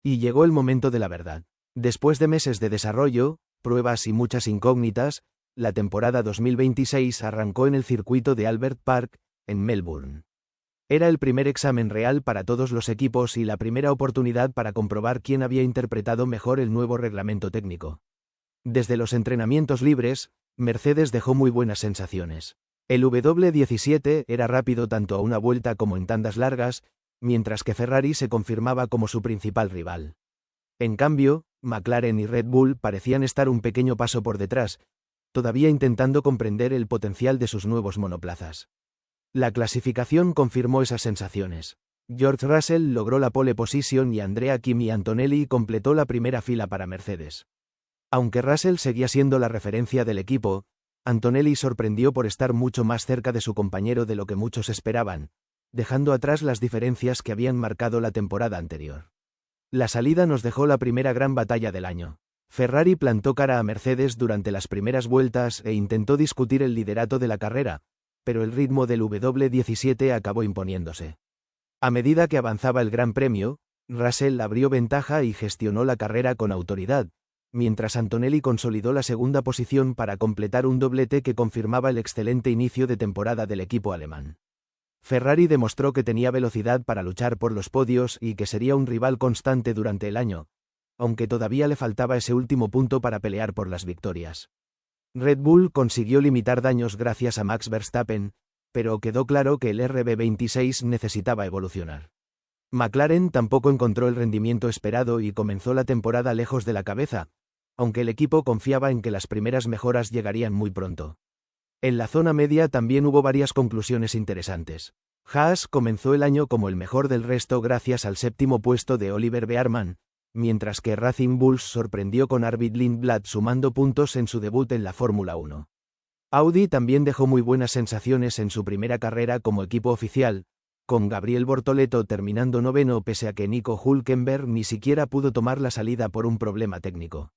Y llegó el momento de la verdad. Después de meses de desarrollo, pruebas y muchas incógnitas, la temporada 2026 arrancó en el circuito de Albert Park, en Melbourne. Era el primer examen real para todos los equipos y la primera oportunidad para comprobar quién había interpretado mejor el nuevo reglamento técnico. Desde los entrenamientos libres, Mercedes dejó muy buenas sensaciones. El W17 era rápido tanto a una vuelta como en tandas largas, mientras que Ferrari se confirmaba como su principal rival. En cambio, McLaren y Red Bull parecían estar un pequeño paso por detrás, todavía intentando comprender el potencial de sus nuevos monoplazas. La clasificación confirmó esas sensaciones. George Russell logró la pole position y Andrea Kimi Antonelli completó la primera fila para Mercedes. Aunque Russell seguía siendo la referencia del equipo, Antonelli sorprendió por estar mucho más cerca de su compañero de lo que muchos esperaban, dejando atrás las diferencias que habían marcado la temporada anterior. La salida nos dejó la primera gran batalla del año. Ferrari plantó cara a Mercedes durante las primeras vueltas e intentó discutir el liderato de la carrera, pero el ritmo del W17 acabó imponiéndose. A medida que avanzaba el Gran Premio, Russell abrió ventaja y gestionó la carrera con autoridad, mientras Antonelli consolidó la segunda posición para completar un doblete que confirmaba el excelente inicio de temporada del equipo alemán. Ferrari demostró que tenía velocidad para luchar por los podios y que sería un rival constante durante el año, aunque todavía le faltaba ese último punto para pelear por las victorias. Red Bull consiguió limitar daños gracias a Max Verstappen, pero quedó claro que el RB26 necesitaba evolucionar. McLaren tampoco encontró el rendimiento esperado y comenzó la temporada lejos de la cabeza, aunque el equipo confiaba en que las primeras mejoras llegarían muy pronto. En la zona media también hubo varias conclusiones interesantes. Haas comenzó el año como el mejor del resto gracias al séptimo puesto de Oliver Bearman, mientras que Racing Bulls sorprendió con Arvid Lindblad sumando puntos en su debut en la Fórmula 1. Audi también dejó muy buenas sensaciones en su primera carrera como equipo oficial, con Gabriel Bortoleto terminando noveno pese a que Nico Hülkenberg ni siquiera pudo tomar la salida por un problema técnico.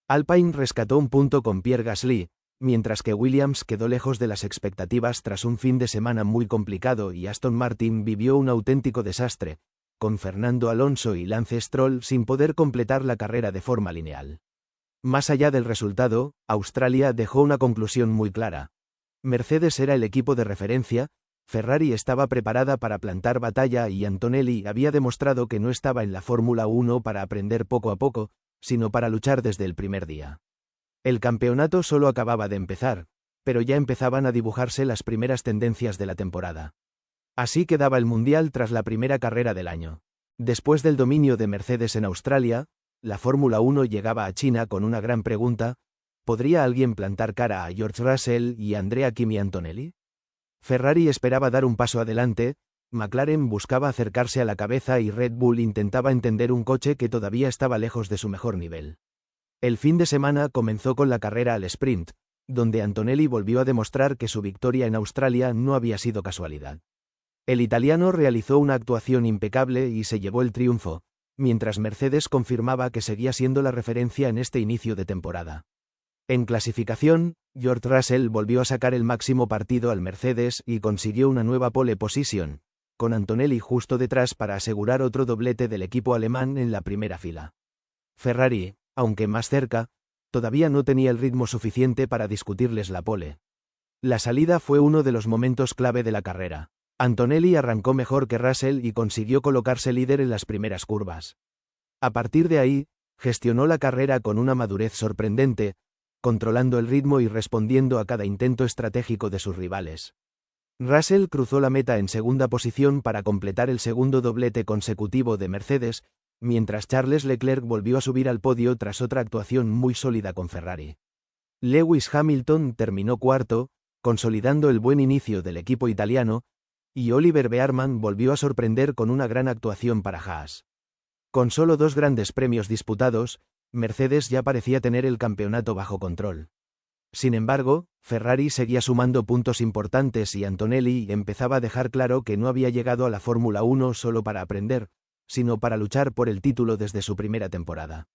Alpine rescató un punto con Pierre Gasly, mientras que Williams quedó lejos de las expectativas tras un fin de semana muy complicado y Aston Martin vivió un auténtico desastre, con Fernando Alonso y Lance Stroll sin poder completar la carrera de forma lineal. Más allá del resultado, Australia dejó una conclusión muy clara. Mercedes era el equipo de referencia, Ferrari estaba preparada para plantar batalla y Antonelli había demostrado que no estaba en la Fórmula 1 para aprender poco a poco, sino para luchar desde el primer día. El campeonato solo acababa de empezar, pero ya empezaban a dibujarse las primeras tendencias de la temporada. Así quedaba el Mundial tras la primera carrera del año. Después del dominio de Mercedes en Australia, la Fórmula 1 llegaba a China con una gran pregunta: ¿podría alguien plantar cara a George Russell y Andrea Kimi Antonelli? Ferrari esperaba dar un paso adelante, McLaren buscaba acercarse a la cabeza y Red Bull intentaba entender un coche que todavía estaba lejos de su mejor nivel. El fin de semana comenzó con la carrera al sprint, donde Antonelli volvió a demostrar que su victoria en Australia no había sido casualidad. El italiano realizó una actuación impecable y se llevó el triunfo, mientras Mercedes confirmaba que seguía siendo la referencia en este inicio de temporada. En clasificación, George Russell volvió a sacar el máximo partido al Mercedes y consiguió una nueva pole position, con Antonelli justo detrás para asegurar otro doblete del equipo alemán en la primera fila. Ferrari, aunque más cerca, todavía no tenía el ritmo suficiente para discutirles la pole. La salida fue uno de los momentos clave de la carrera. Antonelli arrancó mejor que Russell y consiguió colocarse líder en las primeras curvas. A partir de ahí, gestionó la carrera con una madurez sorprendente, controlando el ritmo y respondiendo a cada intento estratégico de sus rivales. Russell cruzó la meta en segunda posición para completar el segundo doblete consecutivo de Mercedes, mientras Charles Leclerc volvió a subir al podio tras otra actuación muy sólida con Ferrari. Lewis Hamilton terminó cuarto, consolidando el buen inicio del equipo italiano, y Oliver Bearman volvió a sorprender con una gran actuación para Haas. Con solo 2 grandes premios disputados, Mercedes ya parecía tener el campeonato bajo control. Sin embargo, Ferrari seguía sumando puntos importantes y Antonelli empezaba a dejar claro que no había llegado a la Fórmula 1 solo para aprender, sino para luchar por el título desde su primera temporada.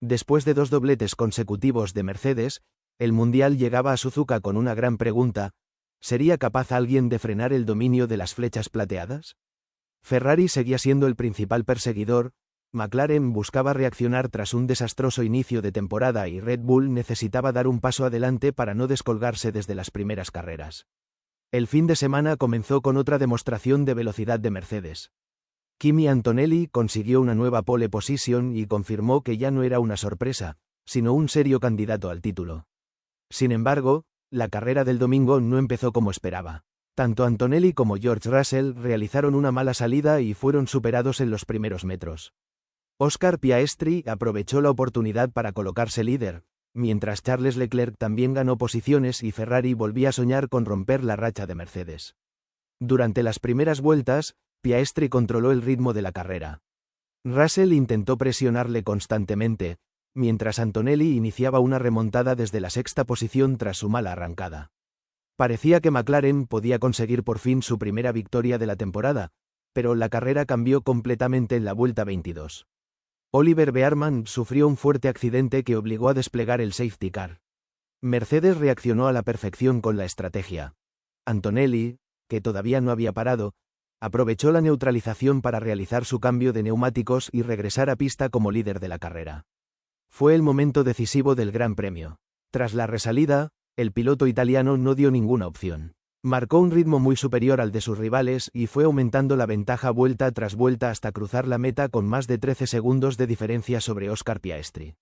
Después de 2 dobletes consecutivos de Mercedes, el Mundial llegaba a Suzuka con una gran pregunta: ¿sería capaz alguien de frenar el dominio de las flechas plateadas? Ferrari seguía siendo el principal perseguidor, McLaren buscaba reaccionar tras un desastroso inicio de temporada y Red Bull necesitaba dar un paso adelante para no descolgarse desde las primeras carreras. El fin de semana comenzó con otra demostración de velocidad de Mercedes. Kimi Antonelli consiguió una nueva pole position y confirmó que ya no era una sorpresa, sino un serio candidato al título. Sin embargo, la carrera del domingo no empezó como esperaba. Tanto Antonelli como George Russell realizaron una mala salida y fueron superados en los primeros metros. Oscar Piastri aprovechó la oportunidad para colocarse líder, mientras Charles Leclerc también ganó posiciones y Ferrari volvía a soñar con romper la racha de Mercedes. Durante las primeras vueltas, Piastri controló el ritmo de la carrera. Russell intentó presionarle constantemente, mientras Antonelli iniciaba una remontada desde la sexta posición tras su mala arrancada. Parecía que McLaren podía conseguir por fin su primera victoria de la temporada, pero la carrera cambió completamente en la vuelta 22. Oliver Bearman sufrió un fuerte accidente que obligó a desplegar el safety car. Mercedes reaccionó a la perfección con la estrategia. Antonelli, que todavía no había parado, aprovechó la neutralización para realizar su cambio de neumáticos y regresar a pista como líder de la carrera. Fue el momento decisivo del Gran Premio. Tras la resalida, el piloto italiano no dio ninguna opción. Marcó un ritmo muy superior al de sus rivales y fue aumentando la ventaja vuelta tras vuelta hasta cruzar la meta con más de 13 segundos de diferencia sobre Oscar Piastri.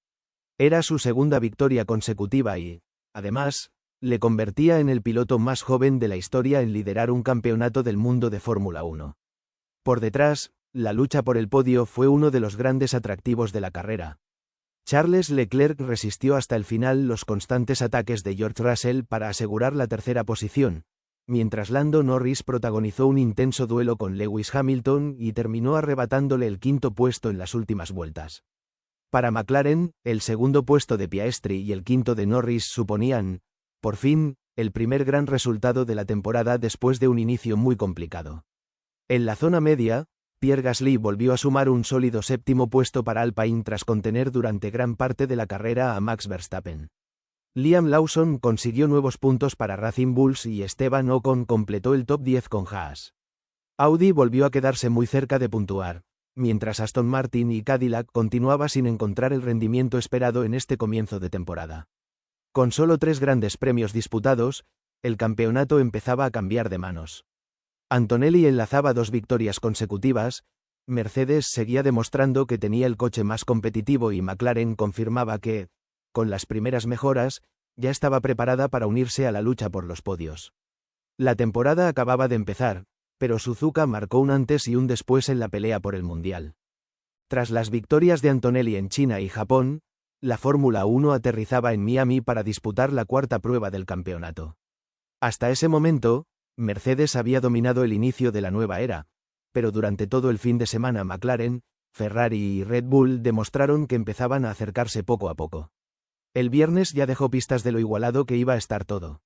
Era su segunda victoria consecutiva y, además, le convertía en el piloto más joven de la historia en liderar un campeonato del mundo de Fórmula 1. Por detrás, la lucha por el podio fue uno de los grandes atractivos de la carrera. Charles Leclerc resistió hasta el final los constantes ataques de George Russell para asegurar la tercera posición, mientras Lando Norris protagonizó un intenso duelo con Lewis Hamilton y terminó arrebatándole el quinto puesto en las últimas vueltas. Para McLaren, el segundo puesto de Piastri y el quinto de Norris suponían, por fin, el primer gran resultado de la temporada después de un inicio muy complicado. En la zona media, Pierre Gasly volvió a sumar un sólido séptimo puesto para Alpine tras contener durante gran parte de la carrera a Max Verstappen. Liam Lawson consiguió nuevos puntos para Racing Bulls y Esteban Ocon completó el top 10 con Haas. Audi volvió a quedarse muy cerca de puntuar, mientras Aston Martin y Cadillac continuaba sin encontrar el rendimiento esperado en este comienzo de temporada. Con solo 3 grandes premios disputados, el campeonato empezaba a cambiar de manos. Antonelli enlazaba 2 victorias consecutivas, Mercedes seguía demostrando que tenía el coche más competitivo y McLaren confirmaba que, con las primeras mejoras, ya estaba preparada para unirse a la lucha por los podios. La temporada acababa de empezar, pero Suzuka marcó un antes y un después en la pelea por el Mundial. Tras las victorias de Antonelli en China y Japón, la Fórmula 1 aterrizaba en Miami para disputar la cuarta prueba del campeonato. Hasta ese momento, Mercedes había dominado el inicio de la nueva era, pero durante todo el fin de semana McLaren, Ferrari y Red Bull demostraron que empezaban a acercarse poco a poco. El viernes ya dejó pistas de lo igualado que iba a estar todo.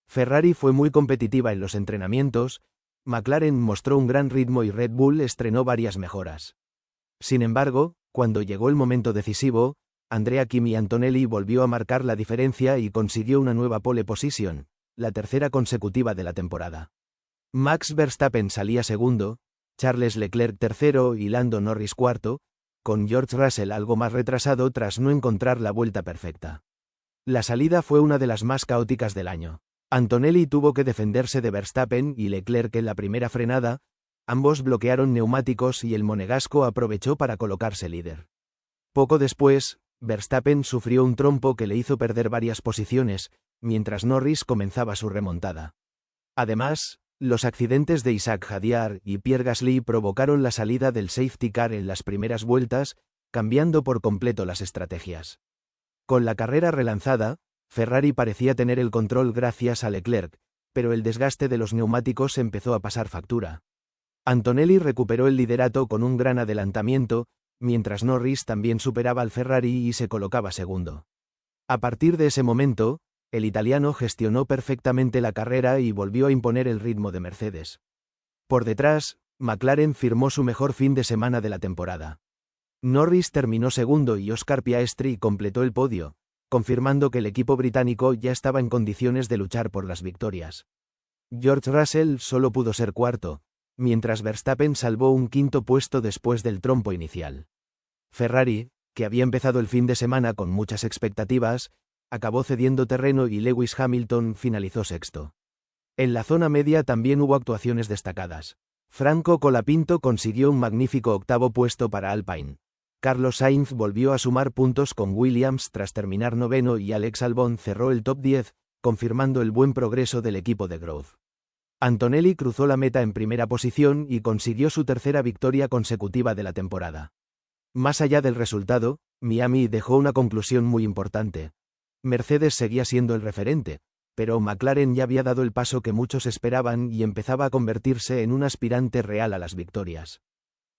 Ferrari fue muy competitiva en los entrenamientos, McLaren mostró un gran ritmo y Red Bull estrenó varias mejoras. Sin embargo, cuando llegó el momento decisivo, Andrea Kimi Antonelli volvió a marcar la diferencia y consiguió una nueva pole position, la tercera consecutiva de la temporada. Max Verstappen salía segundo, Charles Leclerc tercero y Lando Norris cuarto, con George Russell algo más retrasado tras no encontrar la vuelta perfecta. La salida fue una de las más caóticas del año. Antonelli tuvo que defenderse de Verstappen y Leclerc en la primera frenada, ambos bloquearon neumáticos y el monegasco aprovechó para colocarse líder. Poco después, Verstappen sufrió un trompo que le hizo perder varias posiciones, mientras Norris comenzaba su remontada. Además, los accidentes de Isaac Hadjar y Pierre Gasly provocaron la salida del safety car en las primeras vueltas, cambiando por completo las estrategias. Con la carrera relanzada, Ferrari parecía tener el control gracias a Leclerc, pero el desgaste de los neumáticos empezó a pasar factura. Antonelli recuperó el liderato con un gran adelantamiento, mientras Norris también superaba al Ferrari y se colocaba segundo. A partir de ese momento, el italiano gestionó perfectamente la carrera y volvió a imponer el ritmo de Mercedes. Por detrás, McLaren firmó su mejor fin de semana de la temporada. Norris terminó segundo y Oscar Piastri completó el podio, confirmando que el equipo británico ya estaba en condiciones de luchar por las victorias. George Russell solo pudo ser cuarto, mientras Verstappen salvó un quinto puesto después del trompo inicial. Ferrari, que había empezado el fin de semana con muchas expectativas, acabó cediendo terreno y Lewis Hamilton finalizó sexto. En la zona media también hubo actuaciones destacadas. Franco Colapinto consiguió un magnífico octavo puesto para Alpine. Carlos Sainz volvió a sumar puntos con Williams tras terminar noveno y Alex Albon cerró el top 10, confirmando el buen progreso del equipo de Grove. Antonelli cruzó la meta en primera posición y consiguió su tercera victoria consecutiva de la temporada. Más allá del resultado, Miami dejó una conclusión muy importante. Mercedes seguía siendo el referente, pero McLaren ya había dado el paso que muchos esperaban y empezaba a convertirse en un aspirante real a las victorias.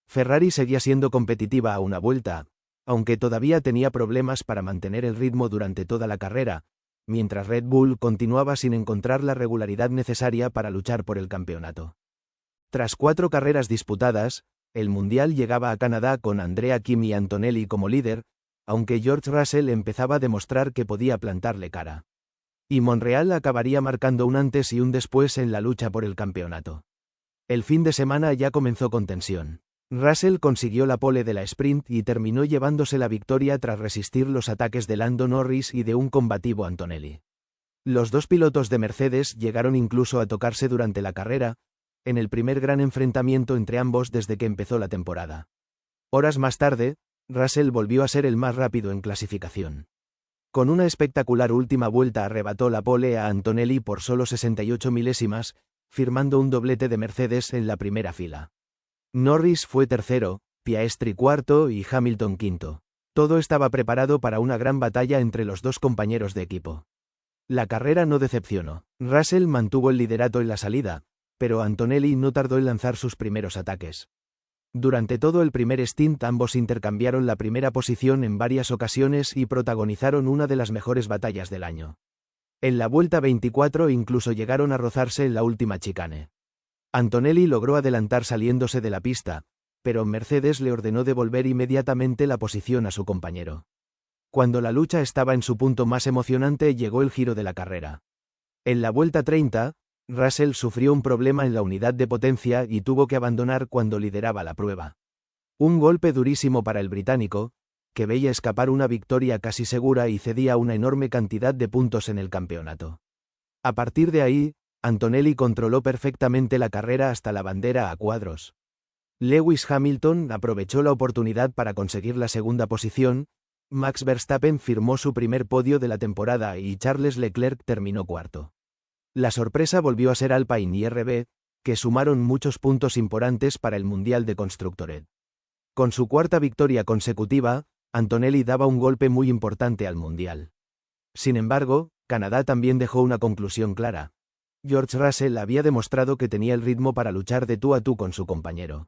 Ferrari seguía siendo competitiva a una vuelta, aunque todavía tenía problemas para mantener el ritmo durante toda la carrera, mientras Red Bull continuaba sin encontrar la regularidad necesaria para luchar por el campeonato. Tras 4 carreras disputadas, el Mundial llegaba a Canadá con Andrea Kim y Antonelli como líder, aunque George Russell empezaba a demostrar que podía plantarle cara. Y Montreal acabaría marcando un antes y un después en la lucha por el campeonato. El fin de semana ya comenzó con tensión. Russell consiguió la pole de la sprint y terminó llevándose la victoria tras resistir los ataques de Lando Norris y de un combativo Antonelli. Los dos pilotos de Mercedes llegaron incluso a tocarse durante la carrera, en el primer gran enfrentamiento entre ambos desde que empezó la temporada. Horas más tarde, Russell volvió a ser el más rápido en clasificación. Con una espectacular última vuelta arrebató la pole a Antonelli por solo 68 milésimas, firmando un doblete de Mercedes en la primera fila. Norris fue tercero, Piastri cuarto y Hamilton quinto. Todo estaba preparado para una gran batalla entre los dos compañeros de equipo. La carrera no decepcionó. Russell mantuvo el liderato en la salida, pero Antonelli no tardó en lanzar sus primeros ataques. Durante todo el primer stint ambos intercambiaron la primera posición en varias ocasiones y protagonizaron una de las mejores batallas del año. En la vuelta 24 incluso llegaron a rozarse en la última chicane. Antonelli logró adelantar saliéndose de la pista, pero Mercedes le ordenó devolver inmediatamente la posición a su compañero. Cuando la lucha estaba en su punto más emocionante llegó el giro de la carrera. En la vuelta 30, Russell sufrió un problema en la unidad de potencia y tuvo que abandonar cuando lideraba la prueba. Un golpe durísimo para el británico, que veía escapar una victoria casi segura y cedía una enorme cantidad de puntos en el campeonato. A partir de ahí, Antonelli controló perfectamente la carrera hasta la bandera a cuadros. Lewis Hamilton aprovechó la oportunidad para conseguir la segunda posición, Max Verstappen firmó su primer podio de la temporada y Charles Leclerc terminó cuarto. La sorpresa volvió a ser Alpine y RB, que sumaron muchos puntos importantes para el Mundial de Constructores. Con su cuarta victoria consecutiva, Antonelli daba un golpe muy importante al Mundial. Sin embargo, Canadá también dejó una conclusión clara. George Russell había demostrado que tenía el ritmo para luchar de tú a tú con su compañero.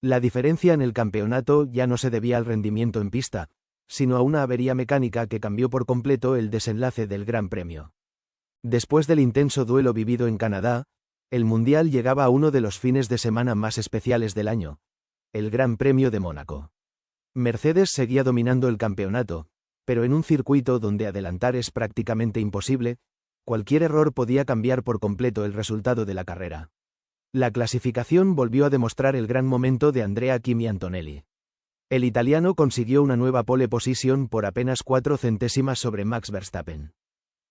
La diferencia en el campeonato ya no se debía al rendimiento en pista, sino a una avería mecánica que cambió por completo el desenlace del Gran Premio. Después del intenso duelo vivido en Canadá, el Mundial llegaba a uno de los fines de semana más especiales del año, el Gran Premio de Mónaco. Mercedes seguía dominando el campeonato, pero en un circuito donde adelantar es prácticamente imposible, cualquier error podía cambiar por completo el resultado de la carrera. La clasificación volvió a demostrar el gran momento de Andrea Kim y Antonelli. El italiano consiguió una nueva pole position por apenas 4 centésimas sobre Max Verstappen.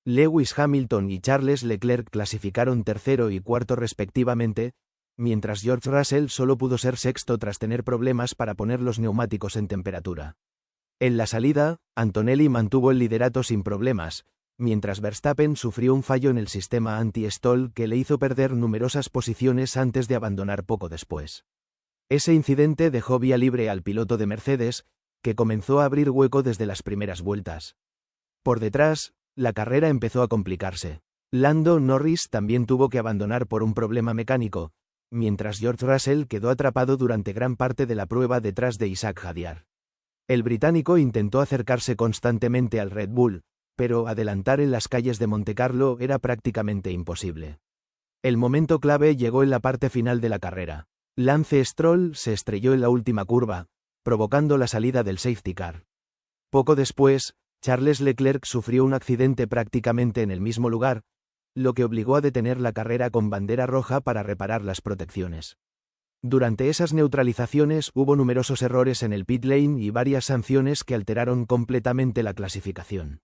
Lewis Hamilton y Charles Leclerc clasificaron tercero y cuarto respectivamente, mientras George Russell solo pudo ser sexto tras tener problemas para poner los neumáticos en temperatura. En la salida, Antonelli mantuvo el liderato sin problemas, mientras Verstappen sufrió un fallo en el sistema anti-stall que le hizo perder numerosas posiciones antes de abandonar poco después. Ese incidente dejó vía libre al piloto de Mercedes, que comenzó a abrir hueco desde las primeras vueltas. Por detrás, la carrera empezó a complicarse. Lando Norris también tuvo que abandonar por un problema mecánico, mientras George Russell quedó atrapado durante gran parte de la prueba detrás de Isaac Hadjar. El británico intentó acercarse constantemente al Red Bull, pero adelantar en las calles de Montecarlo era prácticamente imposible. El momento clave llegó en la parte final de la carrera. Lance Stroll se estrelló en la última curva, provocando la salida del safety car. Poco después, Charles Leclerc sufrió un accidente prácticamente en el mismo lugar, lo que obligó a detener la carrera con bandera roja para reparar las protecciones. Durante esas neutralizaciones hubo numerosos errores en el pit lane y varias sanciones que alteraron completamente la clasificación.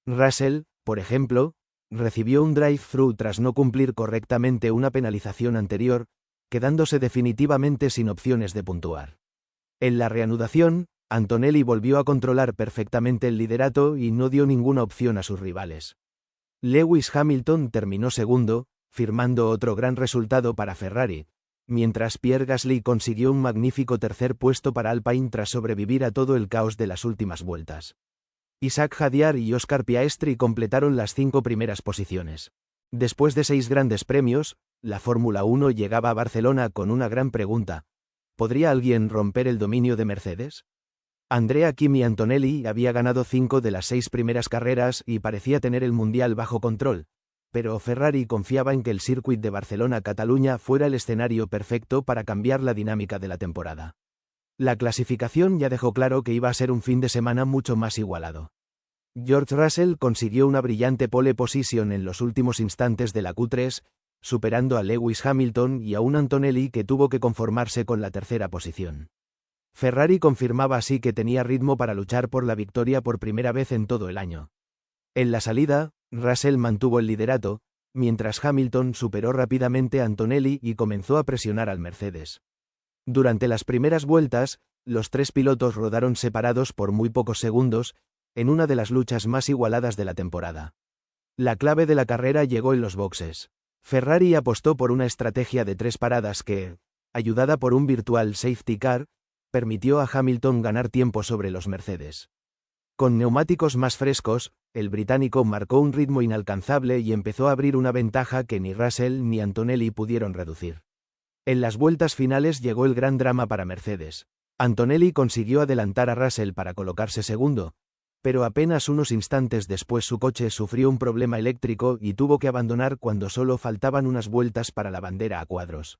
Russell, por ejemplo, recibió un drive-thru tras no cumplir correctamente una penalización anterior, quedándose definitivamente sin opciones de puntuar. En la reanudación, Antonelli volvió a controlar perfectamente el liderato y no dio ninguna opción a sus rivales. Lewis Hamilton terminó segundo, firmando otro gran resultado para Ferrari, mientras Pierre Gasly consiguió un magnífico tercer puesto para Alpine tras sobrevivir a todo el caos de las últimas vueltas. Isaac Hadjar y Oscar Piastri completaron las 5 primeras posiciones. Después de 6 grandes premios, la Fórmula 1 llegaba a Barcelona con una gran pregunta: ¿podría alguien romper el dominio de Mercedes? Andrea Kimi Antonelli había ganado 5 de las 6 primeras carreras y parecía tener el mundial bajo control, pero Ferrari confiaba en que el circuit de Barcelona-Cataluña fuera el escenario perfecto para cambiar la dinámica de la temporada. La clasificación ya dejó claro que iba a ser un fin de semana mucho más igualado. George Russell consiguió una brillante pole position en los últimos instantes de la Q3, superando a Lewis Hamilton y a un Antonelli que tuvo que conformarse con la tercera posición. Ferrari confirmaba así que tenía ritmo para luchar por la victoria por primera vez en todo el año. En la salida, Russell mantuvo el liderato, mientras Hamilton superó rápidamente a Antonelli y comenzó a presionar al Mercedes. Durante las primeras vueltas, los 3 pilotos rodaron separados por muy pocos segundos, en una de las luchas más igualadas de la temporada. La clave de la carrera llegó en los boxes. Ferrari apostó por una estrategia de 3 paradas que, ayudada por un virtual safety car, permitió a Hamilton ganar tiempo sobre los Mercedes. Con neumáticos más frescos, el británico marcó un ritmo inalcanzable y empezó a abrir una ventaja que ni Russell ni Antonelli pudieron reducir. En las vueltas finales llegó el gran drama para Mercedes. Antonelli consiguió adelantar a Russell para colocarse segundo, pero apenas unos instantes después su coche sufrió un problema eléctrico y tuvo que abandonar cuando solo faltaban unas vueltas para la bandera a cuadros.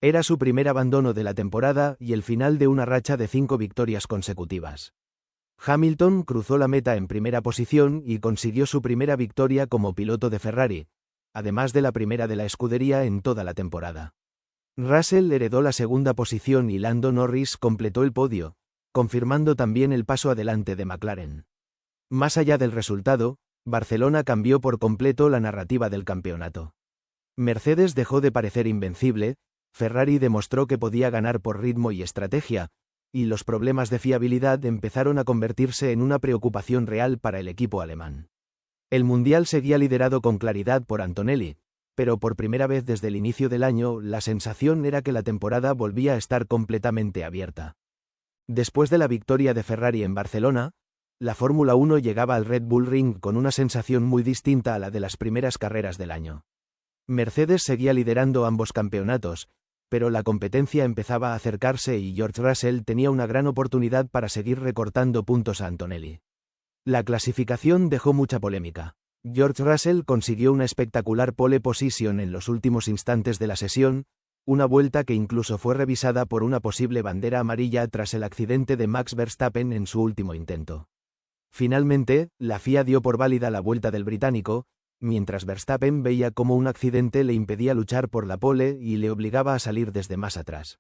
Era su primer abandono de la temporada y el final de una racha de 5 victorias consecutivas. Hamilton cruzó la meta en primera posición y consiguió su primera victoria como piloto de Ferrari, además de la primera de la escudería en toda la temporada. Russell heredó la segunda posición y Lando Norris completó el podio, confirmando también el paso adelante de McLaren. Más allá del resultado, Barcelona cambió por completo la narrativa del campeonato. Mercedes dejó de parecer invencible, Ferrari demostró que podía ganar por ritmo y estrategia, y los problemas de fiabilidad empezaron a convertirse en una preocupación real para el equipo alemán. El mundial seguía liderado con claridad por Antonelli, pero por primera vez desde el inicio del año la sensación era que la temporada volvía a estar completamente abierta. Después de la victoria de Ferrari en Barcelona, la Fórmula 1 llegaba al Red Bull Ring con una sensación muy distinta a la de las primeras carreras del año. Mercedes seguía liderando ambos campeonatos, pero la competencia empezaba a acercarse y George Russell tenía una gran oportunidad para seguir recortando puntos a Antonelli. La clasificación dejó mucha polémica. George Russell consiguió una espectacular pole position en los últimos instantes de la sesión, una vuelta que incluso fue revisada por una posible bandera amarilla tras el accidente de Max Verstappen en su último intento. Finalmente, la FIA dio por válida la vuelta del británico, mientras Verstappen veía cómo un accidente le impedía luchar por la pole y le obligaba a salir desde más atrás.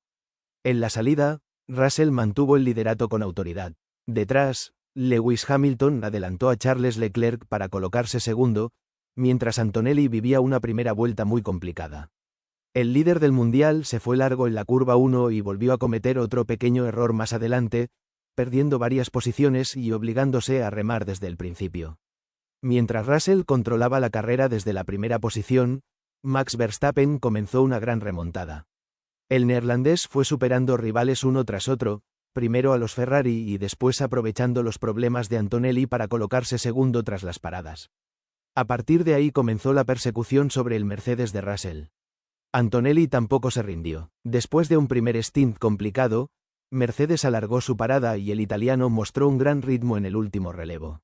En la salida, Russell mantuvo el liderato con autoridad. Detrás, Lewis Hamilton adelantó a Charles Leclerc para colocarse segundo, mientras Antonelli vivía una primera vuelta muy complicada. El líder del mundial se fue largo en la curva 1 y volvió a cometer otro pequeño error más adelante, perdiendo varias posiciones y obligándose a remar desde el principio. Mientras Russell controlaba la carrera desde la primera posición, Max Verstappen comenzó una gran remontada. El neerlandés fue superando rivales uno tras otro, primero a los Ferrari y después aprovechando los problemas de Antonelli para colocarse segundo tras las paradas. A partir de ahí comenzó la persecución sobre el Mercedes de Russell. Antonelli tampoco se rindió. Después de un primer stint complicado, Mercedes alargó su parada y el italiano mostró un gran ritmo en el último relevo.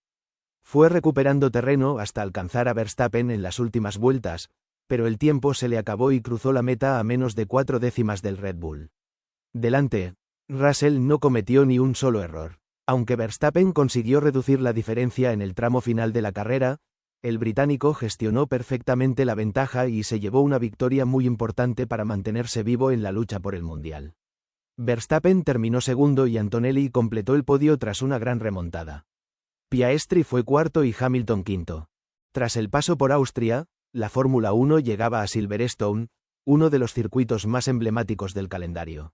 Fue recuperando terreno hasta alcanzar a Verstappen en las últimas vueltas, pero el tiempo se le acabó y cruzó la meta a menos de 4 décimas del Red Bull. Delante, Russell no cometió ni un solo error. Aunque Verstappen consiguió reducir la diferencia en el tramo final de la carrera, el británico gestionó perfectamente la ventaja y se llevó una victoria muy importante para mantenerse vivo en la lucha por el Mundial. Verstappen terminó segundo y Antonelli completó el podio tras una gran remontada. Piastri fue cuarto y Hamilton quinto. Tras el paso por Austria, la Fórmula 1 llegaba a Silverstone, uno de los circuitos más emblemáticos del calendario.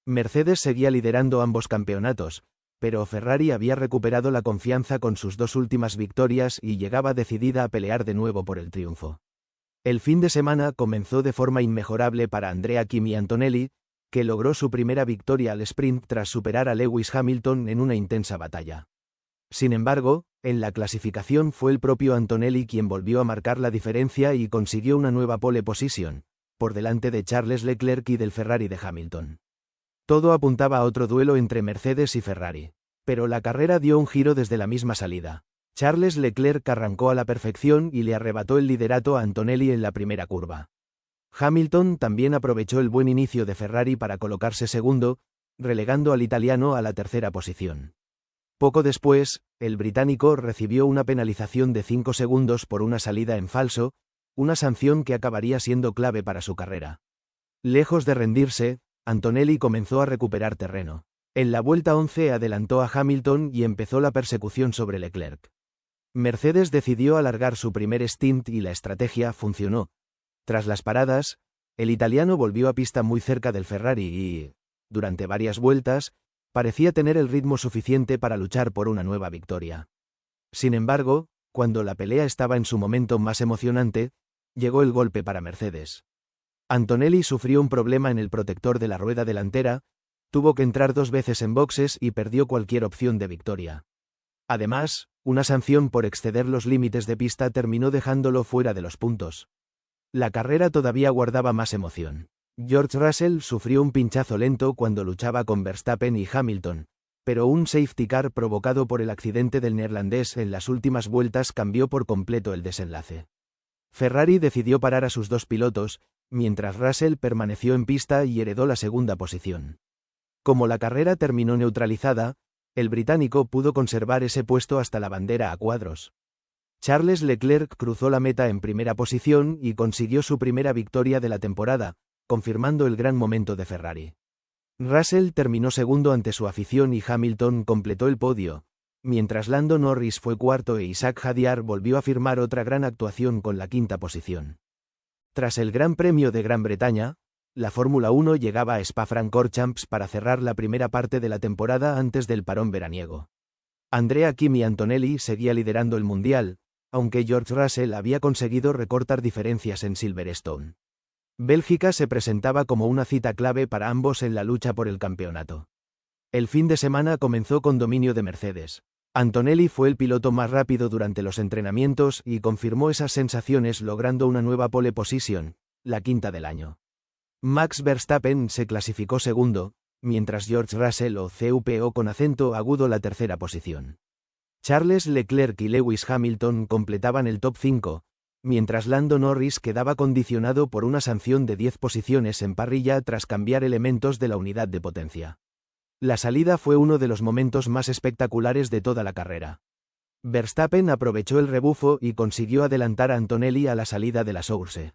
Mercedes seguía liderando ambos campeonatos, pero Ferrari había recuperado la confianza con sus dos últimas victorias y llegaba decidida a pelear de nuevo por el triunfo. El fin de semana comenzó de forma inmejorable para Andrea Kimi Antonelli, que logró su primera victoria al sprint tras superar a Lewis Hamilton en una intensa batalla. Sin embargo, en la clasificación fue el propio Antonelli quien volvió a marcar la diferencia y consiguió una nueva pole position, por delante de Charles Leclerc y del Ferrari de Hamilton. Todo apuntaba a otro duelo entre Mercedes y Ferrari. Pero la carrera dio un giro desde la misma salida. Charles Leclerc arrancó a la perfección y le arrebató el liderato a Antonelli en la primera curva. Hamilton también aprovechó el buen inicio de Ferrari para colocarse segundo, relegando al italiano a la tercera posición. Poco después, el británico recibió una penalización de 5 segundos por una salida en falso, una sanción que acabaría siendo clave para su carrera. Lejos de rendirse, Antonelli comenzó a recuperar terreno. En la vuelta 11 adelantó a Hamilton y empezó la persecución sobre Leclerc. Mercedes decidió alargar su primer stint y la estrategia funcionó. Tras las paradas, el italiano volvió a pista muy cerca del Ferrari y, durante varias vueltas, parecía tener el ritmo suficiente para luchar por una nueva victoria. Sin embargo, cuando la pelea estaba en su momento más emocionante, llegó el golpe para Mercedes. Antonelli sufrió un problema en el protector de la rueda delantera, tuvo que entrar 2 veces en boxes y perdió cualquier opción de victoria. Además, una sanción por exceder los límites de pista terminó dejándolo fuera de los puntos. La carrera todavía guardaba más emoción. George Russell sufrió un pinchazo lento cuando luchaba con Verstappen y Hamilton, pero un safety car provocado por el accidente del neerlandés en las últimas vueltas cambió por completo el desenlace. Ferrari decidió parar a sus dos pilotos, mientras Russell permaneció en pista y heredó la segunda posición. Como la carrera terminó neutralizada, el británico pudo conservar ese puesto hasta la bandera a cuadros. Charles Leclerc cruzó la meta en primera posición y consiguió su primera victoria de la temporada, confirmando el gran momento de Ferrari. Russell terminó segundo ante su afición y Hamilton completó el podio, mientras Lando Norris fue cuarto e Isaac Hadjar volvió a firmar otra gran actuación con la quinta posición. Tras el Gran Premio de Gran Bretaña, la Fórmula 1 llegaba a Spa-Francorchamps para cerrar la primera parte de la temporada antes del parón veraniego. Andrea Kimi Antonelli seguía liderando el Mundial, aunque George Russell había conseguido recortar diferencias en Silverstone. Bélgica se presentaba como una cita clave para ambos en la lucha por el campeonato. El fin de semana comenzó con dominio de Mercedes. Antonelli fue el piloto más rápido durante los entrenamientos y confirmó esas sensaciones logrando una nueva pole position, la quinta del año. Max Verstappen se clasificó segundo, mientras George Russell o CUPO con acento agudo la tercera posición. Charles Leclerc y Lewis Hamilton completaban el top 5, mientras Lando Norris quedaba condicionado por una sanción de 10 posiciones en parrilla tras cambiar elementos de la unidad de potencia. La salida fue uno de los momentos más espectaculares de toda la carrera. Verstappen aprovechó el rebufo y consiguió adelantar a Antonelli a la salida de la Source.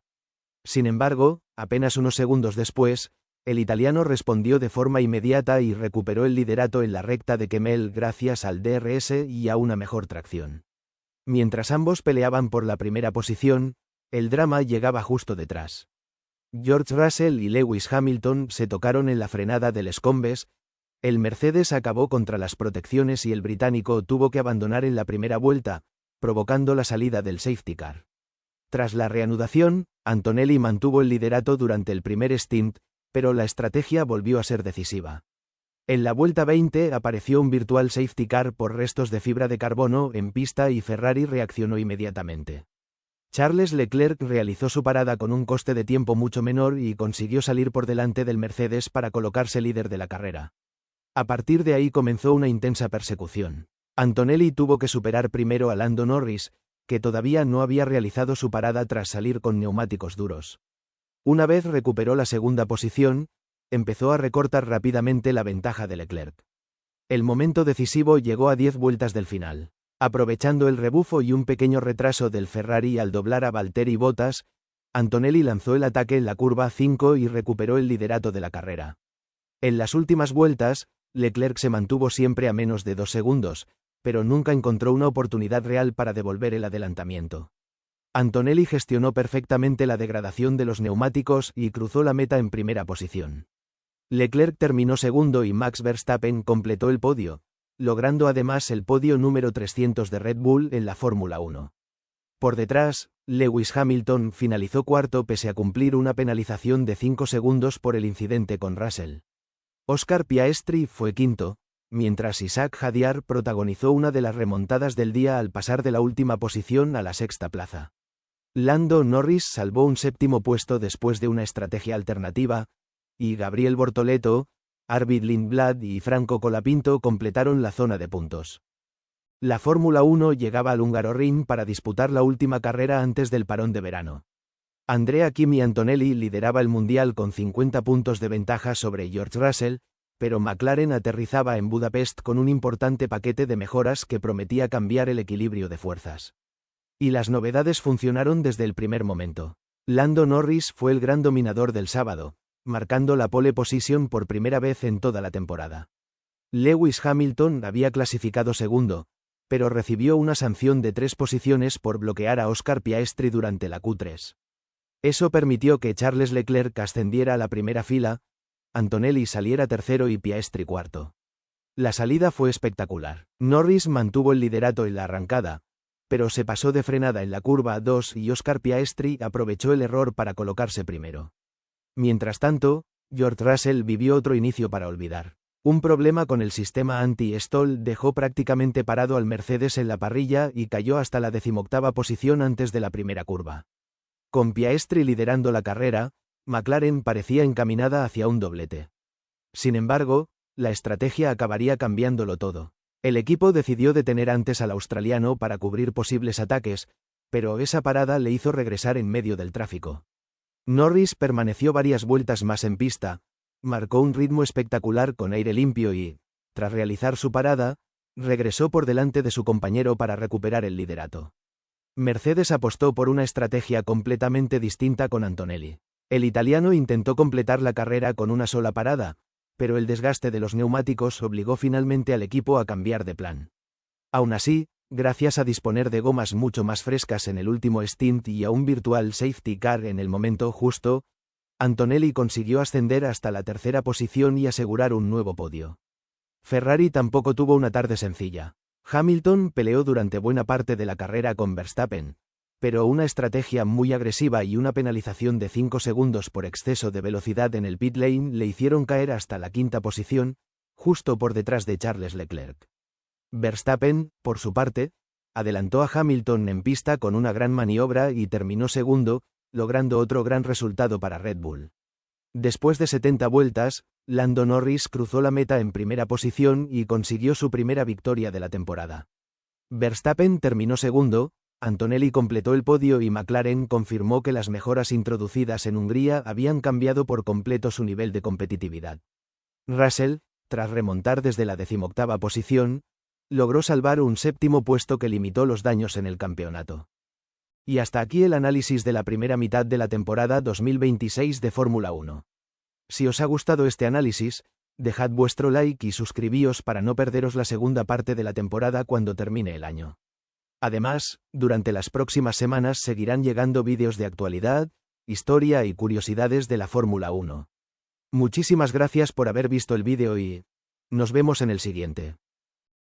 Sin embargo, apenas unos segundos después, el italiano respondió de forma inmediata y recuperó el liderato en la recta de Kemmel gracias al DRS y a una mejor tracción. Mientras ambos peleaban por la primera posición, el drama llegaba justo detrás. George Russell y Lewis Hamilton se tocaron en la frenada del Escombes, el Mercedes acabó contra las protecciones y el británico tuvo que abandonar en la primera vuelta, provocando la salida del safety car. Tras la reanudación, Antonelli mantuvo el liderato durante el primer stint, pero la estrategia volvió a ser decisiva. En la vuelta 20 apareció un virtual safety car por restos de fibra de carbono en pista y Ferrari reaccionó inmediatamente. Charles Leclerc realizó su parada con un coste de tiempo mucho menor y consiguió salir por delante del Mercedes para colocarse líder de la carrera. A partir de ahí comenzó una intensa persecución. Antonelli tuvo que superar primero a Lando Norris, que todavía no había realizado su parada tras salir con neumáticos duros. Una vez recuperó la segunda posición, empezó a recortar rápidamente la ventaja de Leclerc. El momento decisivo llegó a 10 vueltas del final. Aprovechando el rebufo y un pequeño retraso del Ferrari al doblar a Valtteri Bottas, Antonelli lanzó el ataque en la curva 5 y recuperó el liderato de la carrera. En las últimas vueltas, Leclerc se mantuvo siempre a menos de 2 segundos, pero nunca encontró una oportunidad real para devolver el adelantamiento. Antonelli gestionó perfectamente la degradación de los neumáticos y cruzó la meta en primera posición. Leclerc terminó segundo y Max Verstappen completó el podio, logrando además el podio número 300 de Red Bull en la Fórmula 1. Por detrás, Lewis Hamilton finalizó cuarto pese a cumplir una penalización de 5 segundos por el incidente con Russell. Oscar Piastri fue quinto, mientras Isaac Hadjar protagonizó una de las remontadas del día al pasar de la última posición a la sexta plaza. Lando Norris salvó un séptimo puesto después de una estrategia alternativa, y Gabriel Bortoleto, Arvid Lindblad y Franco Colapinto completaron la zona de puntos. La Fórmula 1 llegaba al Hungaroring para disputar la última carrera antes del parón de verano. Andrea Kimi Antonelli lideraba el mundial con 50 puntos de ventaja sobre George Russell, pero McLaren aterrizaba en Budapest con un importante paquete de mejoras que prometía cambiar el equilibrio de fuerzas. Y las novedades funcionaron desde el primer momento. Lando Norris fue el gran dominador del sábado, marcando la pole position por primera vez en toda la temporada. Lewis Hamilton había clasificado segundo, pero recibió una sanción de 3 posiciones por bloquear a Oscar Piastri durante la Q3. Eso permitió que Charles Leclerc ascendiera a la primera fila, Antonelli saliera tercero y Piastri cuarto. La salida fue espectacular. Norris mantuvo el liderato en la arrancada, pero se pasó de frenada en la curva 2 y Oscar Piastri aprovechó el error para colocarse primero. Mientras tanto, George Russell vivió otro inicio para olvidar. Un problema con el sistema anti-stall dejó prácticamente parado al Mercedes en la parrilla y cayó hasta la 18ª posición antes de la primera curva. Con Piastri liderando la carrera, McLaren parecía encaminada hacia un doblete. Sin embargo, la estrategia acabaría cambiándolo todo. El equipo decidió detener antes al australiano para cubrir posibles ataques, pero esa parada le hizo regresar en medio del tráfico. Norris permaneció varias vueltas más en pista, marcó un ritmo espectacular con aire limpio y, tras realizar su parada, regresó por delante de su compañero para recuperar el liderato. Mercedes apostó por una estrategia completamente distinta con Antonelli. El italiano intentó completar la carrera con una sola parada, pero el desgaste de los neumáticos obligó finalmente al equipo a cambiar de plan. Aún así, gracias a disponer de gomas mucho más frescas en el último stint y a un virtual safety car en el momento justo, Antonelli consiguió ascender hasta la tercera posición y asegurar un nuevo podio. Ferrari tampoco tuvo una tarde sencilla. Hamilton peleó durante buena parte de la carrera con Verstappen, pero una estrategia muy agresiva y una penalización de 5 segundos por exceso de velocidad en el pit lane le hicieron caer hasta la quinta posición, justo por detrás de Charles Leclerc. Verstappen, por su parte, adelantó a Hamilton en pista con una gran maniobra y terminó segundo, logrando otro gran resultado para Red Bull. Después de 70 vueltas, Lando Norris cruzó la meta en primera posición y consiguió su primera victoria de la temporada. Verstappen terminó segundo, Antonelli completó el podio y McLaren confirmó que las mejoras introducidas en Hungría habían cambiado por completo su nivel de competitividad. Russell, tras remontar desde la 18ª posición, logró salvar un séptimo puesto que limitó los daños en el campeonato. Y hasta aquí el análisis de la primera mitad de la temporada 2026 de Fórmula 1. Si os ha gustado este análisis, dejad vuestro like y suscribíos para no perderos la segunda parte de la temporada cuando termine el año. Además, durante las próximas semanas seguirán llegando vídeos de actualidad, historia y curiosidades de la Fórmula 1. Muchísimas gracias por haber visto el vídeo y nos vemos en el siguiente.